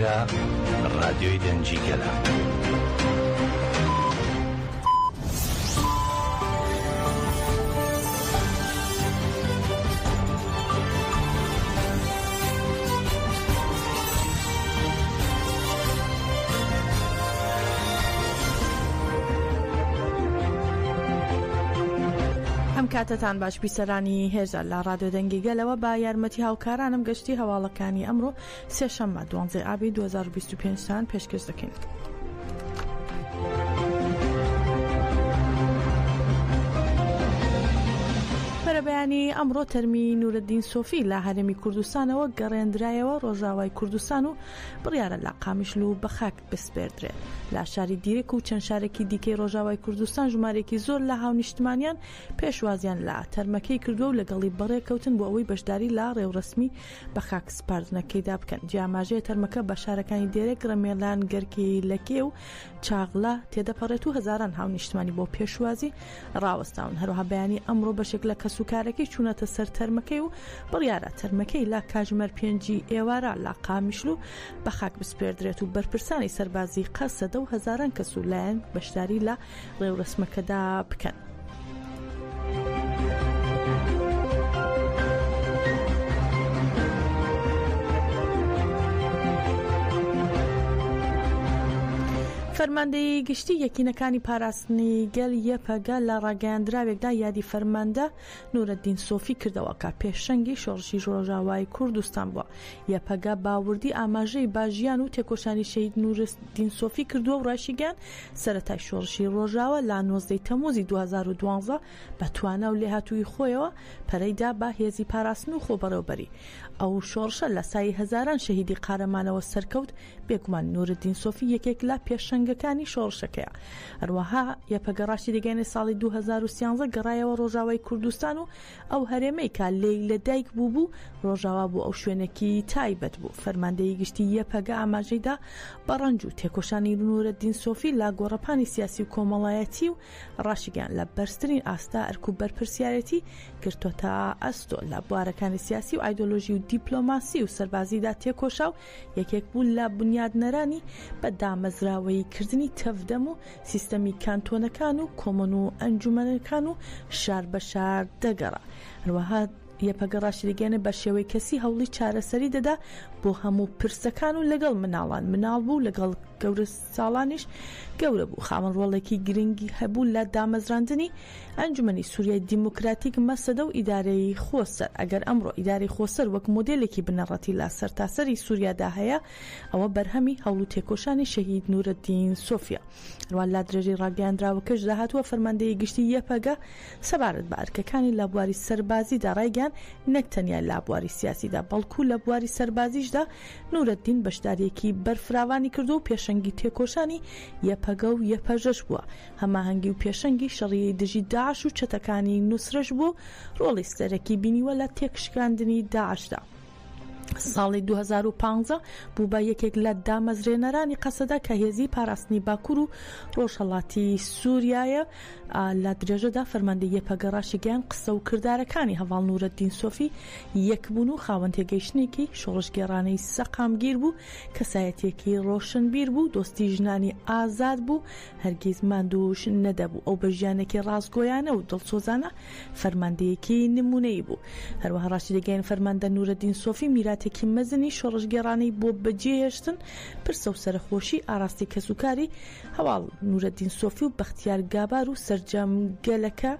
ئێرە ڕادیۆی دەنگی گەلە. کاتتان باش بیسەرانی هێزە لە ڕادیۆ دەنگی گەلەوە با یارمەتی هاوکارانم گەشتی هەواڵەکانی ئەمڕۆ سێشەممە 12 ئابی 2025 پێشکەش دەکەین. بەیانی ئەمڕۆ تەرمی نورەدین سۆفی لە هەرێمی کوردستانەوە گەڕێنرایەوە ڕۆژاوای کوردستان و بڕیارە لە قامیشل و بەخاک بسپێردرێت. لە شاری دیرێک و چەند شارێکی دیکەی ڕۆژاوای کوردستان ژمارێکی زۆر لە هاونیشتمانیان پێشوازیان لە تەرمەکەی کردووە و لەگەڵی بەڕێکەوتن بۆ ئەوەی بەشداری لە ڕێوڕسمی بەخاک سپاردنەکەیدا بکەن. جیاماژەیە تەرمەکە بە شارەکانی دیرێک ڕەمێڵان گەرکی لەکێ و چاغڵا تێدەپەڕێت و هەزاران هاونیشتمانی بۆ پێشوازی ڕاوەستاون. هەروەها بەیانی ئەمڕۆ بەشێک لە کەسوکارەکەی چوونەتە سەر تەرمەکەی و بڕیارە تەرمەکەی لە کاژمەر 5 ئێوارە لە قامیشل و بەخاک بسپێردرێت و بەرپرسانی سەربازی قەسەدە و هەزاران کەس و لایەن بەشداری لە ڕێوڕسمەکەدا بکەن. فەرماندەی گشتی یەکینەکانی پاراستنی گەل یەپەگە لە ڕاگەیاندراوێکدا یادی فەرماندە نورەدین سۆفی کردەوە کە پێشەنگی شۆڕشی ڕۆژاوای کوردستان بووە. یەپەگە باوردی ئاماژەی باژیان و تێکۆشانی شەهید نورەدین سۆفی کردووە و ڕاشیگەیان سەرەتای شۆڕشی ڕۆژاوە لە 19 تەمووزی 2012 بە توانە و لێهاتووی خۆیەوە پەرەیدا بە هێزی پاراستن و خۆبەڕێوەبەری. ئەو شۆڕشە لە سای هەزاران شەهیدی قارەمانەوە سەرکەوت. بێگومان نورەدین سۆفی یەکێک لە پێشەنگەکانی شۆڕشەکەیە. هەروەها یەپەگە ڕاشی دەگەێنێ ساڵی 2013 گەڕایەوە ڕۆژاوای کوردستان و ئەو هەرێمەی کا لێی لەدایک بوو ڕۆژاوا بوو ئەو شوێنێکی تایبەت بوو. فەرماندەی گشتی یەپەگە ئاماژەیدا بەڕەنج و تێکۆشانی نورەدین سۆفی لا گۆڕەپانی سیاسی و کۆمەڵایەتی و ڕاشیگەیان لە بەرزترین ئاستا ئەرک و بەرپرسیارەتی گرتوۆتە ئەستۆ لە بوارەکانی سیاسی و ئایدۆلۆژی و دیپلۆماسی و سەربازیدا تێکۆشا و یەکێک بوو لە بنیادنەرانی بە دامەزراوەی کردنی تەفدەم و سیستەمی کانتۆنەکان و کۆمۆن و ئەنجومەنەکان و شار بە شار دەگەڕا. هەروەها یەپەگە ڕاشی دەگەێنێ بە شێوەی کەسی هەوڵی چارەسەری دەدا بۆ هەموو پرسەکان و لەگەڵ مناڵان مناڵ بوو لەگەڵ گەورە ساڵانیش گەورە بوو. خاوەن ڕۆڵێکی گرنگی هەبوو لە دامەزراندنی ئەنجومەنی سووریای دیموکراتیک مەسەدە و ئیدارەی خۆسەر. ئەگەر ئەمڕۆ ئیدارەی خۆسەر وەک مۆدێلێکی بنەڕەتی لە سەرتاسەری سووریادا هەیە ئەوە بەرهەمی هەوڵ و تێکۆشانی شەهید نورەدین سۆفیە. هەروە لا درێژەی ڕاگەیاندراوەکەش داهاتووە فەرماندەی گشتی یەپەگە سەبارەت بە ئەرکەکانی لە بواری سەربازیدا ڕایگەیان نەک تەنیا لە بواری سیاسیدا بەڵکو لە بواری سەربازیشدا نورەدین بەشداریەکی بەرفراوانی کردو و پێشەنگی تێکۆشانی یەپەگە و یەپەژەش بووە. هەماهەنگی و پێشەنگی شەڕیەی دژی داعش و چەتەکانی نوسرەش بوو ڕۆڵی سەرەکی بینیوە لە تێکشکاندنی داعشدا. ساڵی 2015 بوو بە یەکێک لە دامەزرێنەرانی قەسەدا کە هێزی پاراستنی باکوور و ڕۆژهەڵاتی سووریایە. لە درێژەدا فەرماندەی یەپەگە ڕاشیگەیان قسە و کردارەکانی هەواڵ نورەدین سۆفی یەکبوون و خاوەن تێگەیشتنێکی شۆڕشگێڕانەی سەقامگیر بوو، کەسایەتێکی ڕۆشنبیر بوو، دۆستی ژنانی ئازاد بوو، هەرگیز ماندووش نەدەبوو. ئەو بە ژیانێکی ڕاستگۆیانە و دڵسۆزانە فەرماندەیەکی نمونەی بوو. هەروەها ڕاشی دەگەیان فەرماندە نورەدین سۆفی میراتێکی مەزنی شۆڕشگێڕانەی بۆ بەجێهێشتن پرسە و سەرخۆشی ئاراستی کەسوکاری هەواڵ نورەدین سۆفی و بەختیار گابار و سەرجەمگەلەکە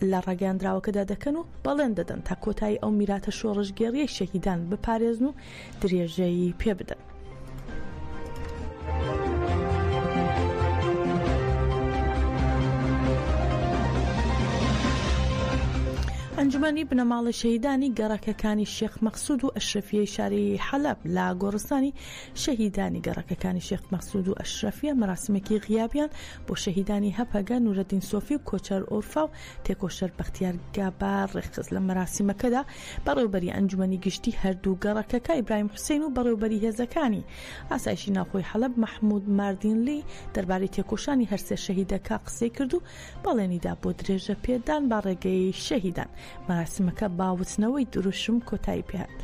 لە ڕاگەیاندراوەکەدا دەکەن و بەڵێن دەدەن تا کۆتایی ئەو میراتە شۆڕشگێڕیەی شەهیدان بپارێزن و درێژەی پێ بدەن. ئەنجومەنی بنەماڵی شەهیدانی گەڕەکەکانی شێخ مەقسوود و ئەشرەفیەی شاری حەلەب لە گۆڕستانی شەهیدانی گەڕەکەکانی شێخ مەقسوود و ئەشرەفیە مەراسمێکی غیابیان بۆ شەهیدانی هەپەگە نورەدین سۆفی و کۆچەر ئۆرفا و تێکۆشەر بەختیار گابار ڕێخست. لە مەراسیمەکەدا بەڕێوەبەری ئەنجومەنی گشتی هەردوو گەڕەکەکە ئیبراهیم حوسێن و بەڕێوەبەری هێزەکانی ئاسایشی ناوخۆی حەلەب محمود ماردینلی دەربارەی تێکۆشانی هەرسێ شەهیدەکە قسەی کرد و بەڵێنیدا بۆ درێژە پێدان بە ڕێگەی شەهیدان. مەراسمەکە باوتنەوەی دروشم کۆتایی پێهات.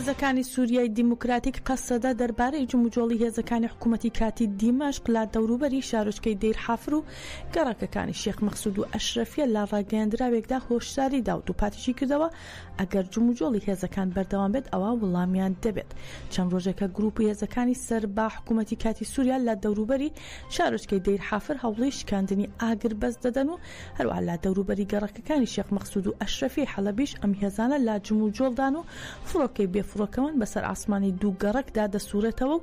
هێزەکانی سووریای دیموکراتیک قەسەدە دەربارەی جموجۆڵی هێزەکانی حکوومەتی کاتی دیمەشق لە دەوروبەری شارۆچکەی دەیر حافر و گەڕەکەکانی شێخ مەخسوود و ئەشرەفیە لە ڕاگەیاندراوێکدا هۆشداریدا و دووپاتیشی کردەوە ئەگەر جموجۆڵی هێزەکان بەردەوام بێت ئەوە وەڵامیان دەبێت. چەند ڕۆژێکە گروپی هێزەکانی سەر با حکوومەتی کاتی سووریا لە دەوروبەری شارۆچکەی دەیر حافر هەوڵی شکاندنی ئاگر بەس دەدەن و هەروەها لە دەوروبەری گەڕەکەکانی شێخ مەخسوود و ئەشرەفی حەلەبیش ئەم هێزانە لە جموجۆڵدان و فڕۆکەی بێفڕۆکەوەن بەسەر ئاسمانی دوو گەڕەکدا دەسوورێتەوە و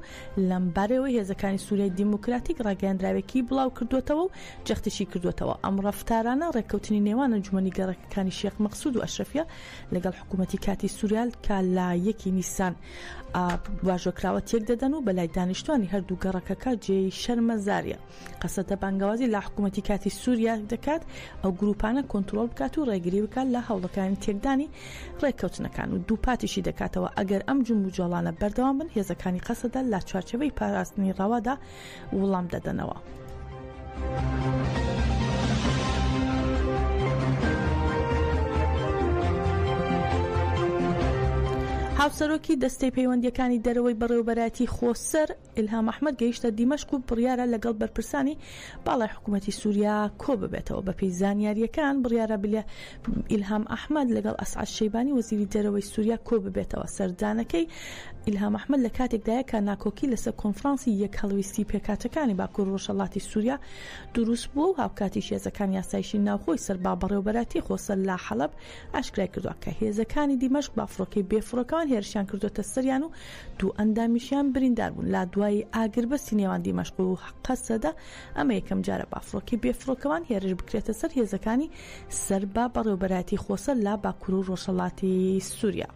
لەم بارەوەی هێزەکانی سووریای دیموکراتیک ڕاگەیاندراوێکی بڵاو کردوێتەوە و جەختشی کردوێتەوە. ئەم ڕەفتارانە ڕێککەوتنی نێوان ئەنجومەنی گەڕەکەکانی شێخ مەخسوود و ئەشرەفیە لەگەڵ حکوومەتی کاتی سووریا کە لە 1 نیسان واژۆکراوە تێک دەدەن و بەلای دانیشتوانی هەردوو گەڕەکەکە جێی شەرمەزاریە. قەسەدە بانگەوازی لە حکوومەتی کاتی سووریا دەکات ئەو گروپانە کۆنترۆل بکات و ڕێگری بکات لە هەوڵەکانی تێکدانی ڕێککەوتنەکان و دووپاتیشی دەکاتەوە ئەگەر ئەم جموجۆڵانە بەردەوام بن هێزەکانی قەسەدە لە چوارچێوەی پاراستنی ڕاوادا وەڵام دەدەنەوە. هاوسەرۆکی دەستەی پەیوەندیەکانی دەرەوەی بەڕێوەبەرایەتی خۆسەر ئیلهام ئەحمەد گەیشتە دیمەشق و بڕیارە لەگەڵ بەرپرسانی باڵای حکوومەتی سووریا کۆ ببێتەوە. بەپێی زانیاریەکان بڕیارە بلێ ئیلهام ئەحمەد لەگەڵ ئەسعەد شەیبانی وەزیری دەرەوەی سووریا کۆ ببێتەوە. سەردانەکەی ئیلهام ئەحمەد لە کاتێکدایە کە ناکۆکی لەسەر کۆنفرانسی یەک هەڵویستی پێکاتەکانی باکوور ڕۆژهەڵاتی سووریا دروست بووە و هاوکاتی هێزەکانی یاسایشی ناوخۆی سەر با بەڕێوەبەرایەتی خۆسەر لە حەلەب ئاشکرای کردووە کە هێزەکانی دیمەشق با فڕۆکەی بێفڕۆکەوان هێرشیان کردوتە سەریان و دوو ئەندامیشیان بریندار بوون. لە دوای ئاگربەستی نێوان دیمەشق و قەسەدە ئەمە یەکەم جارە با فڕۆکەی بێفڕۆکەوان هێرش بکرێتە سەر هێزەکانی سەر با بەڕێوەبەرایەتی خۆسەر لە باکوور و ڕۆژهەڵاتی سووریا.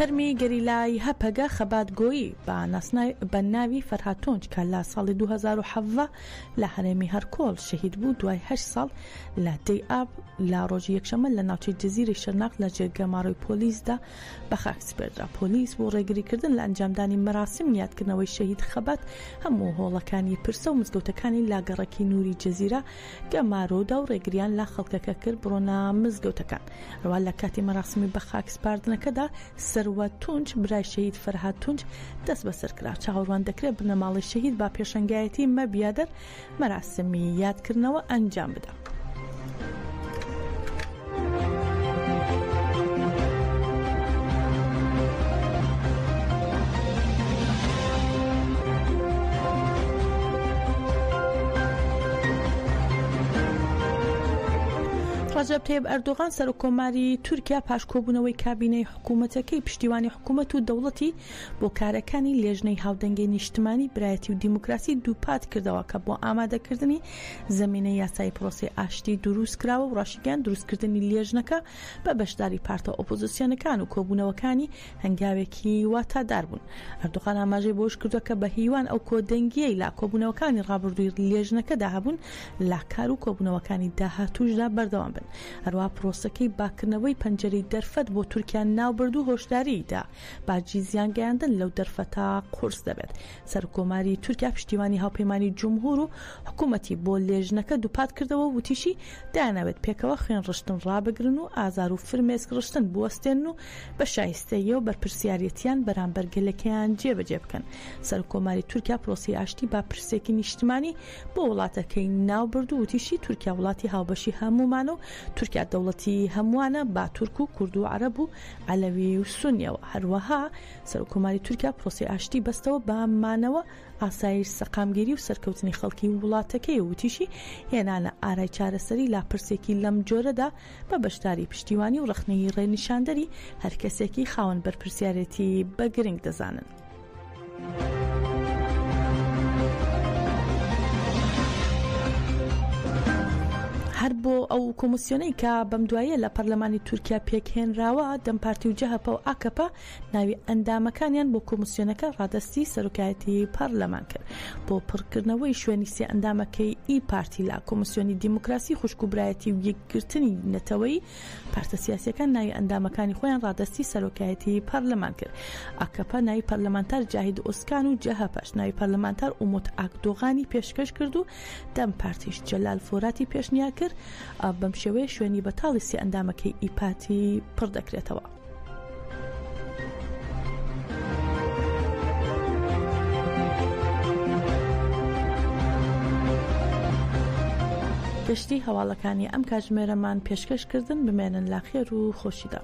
تەرمی گەریلای هەپەگە خەباتگۆیی بە ناوی فەرهاد تۆنج کە لە ساڵی 2017 لە هەرێمی هەرکۆڵ شەهید بوو دوای 8 ساڵ لە دەی ئاب لە ڕۆژی یەکشەمە لە ناوچەی جەزیرەی شەرناق لە جێگەماڕەوەی پۆلیسدا بە خاک سپێردرا. پۆلیس بۆ ڕێگریکردن لە ئەنجامدانی مەراسم یادکردنەوەی شەهید خەبات هەموو هۆڵەکانی پرسە و مزگەوتەکانی لاگەڕەکی نووری جەزیرە گەمارۆدا و ڕێگریان لە خەڵکەکە کرد بڕۆنە مزگەوتەکان. ڕوا لە کاتی مەراسمی بە خاک سپاردنەکەدا سەروە تونج برای شەهید فەرهاد تونج دەست بەسەر کرا. چاوەڕوان دەکرێت بنەماڵی شەهید با پێشەنگایەتی مەبیادەر مەراسمی یادکردنەوە ئەنجام بدە. ڕەجەب تەیب ئەردۆغان سەرۆکۆماری تورکیا پاشکۆبوونەوەی کابینەی حکوومەتەکەی پشتیوانی حکوومەت و دەوڵەتی بۆ کارەکانی لێژنەی هاودەنگی نیشتمانی برایەتی و دیموکراسی دووپات کردەوە کە بۆ ئامادەکردنی زەمینەی یاسای پرۆسی ئاشتی دروست کراوە و ڕاشیگەیان دروستکردنی لێژنەکە بە بەشداری پارتە ئۆپۆزیسیۆنەکان و کۆبوونەوەکانی هەنگاوێکی واتادار بوون. ئەردۆغان ئاماژەی بۆش کردووە کە بە هیوان ئەو کۆدەنگیەی لا کۆبوونەوەکانی ڕابردووی لێژنەکەدا هەبوون لا کار و کۆبوونەوەکانی داهاتووشدا بەردەوام بن. هەروە پرۆسەکەی باکردنەوەی پەنجەرەی دەرفەت بۆ تورکیا ناوبرد و هۆشداریدا باجی زیان گەیاندن لەو دەرفەتا قورس دەبێت. سەرکۆماری تورکیا پشتیوانی هاوپەیمانی جمهور و حکوومەتی بۆ لێژنەکە دووپات کردەوە و وتیشی دایانەوێت پێکەوە خوێن ڕشتن ڕابگرن و ئازار و فرمێسک ڕشتن بوەستێن و بە شایستەیە و بەرپرسیارەتیان بەرامبەر گەلەکەیان جێبەجێ بکەن. سەرکۆماری تورکیا پرۆسی ئاشتی با پرسێکی نیشتمانی بۆ وڵاتەکەی ناوبرد و وتیشی تورکیا وڵاتی هاوبەشی هەمومانە و تورکیا دەوڵەتی هەمووانە با تورک و کورد و عەرەب و عەلەوی و سونیەوە. هەروەها سەرکۆماری تورکیا پرۆسی ئاشتی بەستەوە بە مانەوە ئاسایش سەقامگیری و سەرکەوتنی خەڵکی وڵاتەکەی وتیشی هێنانە ئارای چارەسەری لا پرسێکی لەم جۆرەدا بە بەشداری پشتیوانی و ڕەخنەی ڕێنیشاندەری هەر کەسێکی خاوەن بەرپرسیارەتی بە گرنگ دەزانن. هەر بۆ ئەو کۆمسیۆنەی کە بەم دوایە لە پەرلەمانی تورکیا پێکهێنراوە دەم پارتی و جەهەپە و ئاکەپە ناوی ئەندامەکانیان بۆ کۆمسیۆنەکە ڕادەستی سەرۆکایەتی پەرلەمان کرد بۆ پڕکردنەوەی شوێنی سێ ئەندامەکەی ئی پارتی لە کۆمسیۆنی دیموکراسی خوشکوبرایەتی و یەکگرتنی نەتەوەی پارتە سیاسیەکان ناوی ئەندامەکانی خۆیان ڕادەستی سەرۆکایەتی پەرلەمان کرد. ئاکەپە ناوی پەرلەمانتار جاهید ئۆسکان و جەهەپەش ناوی پەرلەمانتار ئومۆت ئاکدۆغانی پێشکەش کرد و دەم پارتیش جەلال فۆراتی پێشنیا کرد. بەم شێوەیە شوێنی بەتاڵی سێ ئەندامەکەی ئی پارتی پڕ دەکرێتەوە. گەشتی هەواڵەکانی ئەم کاتژمێرەمان پێشکەشکردن بمێنن لا خێر و خۆشیدا.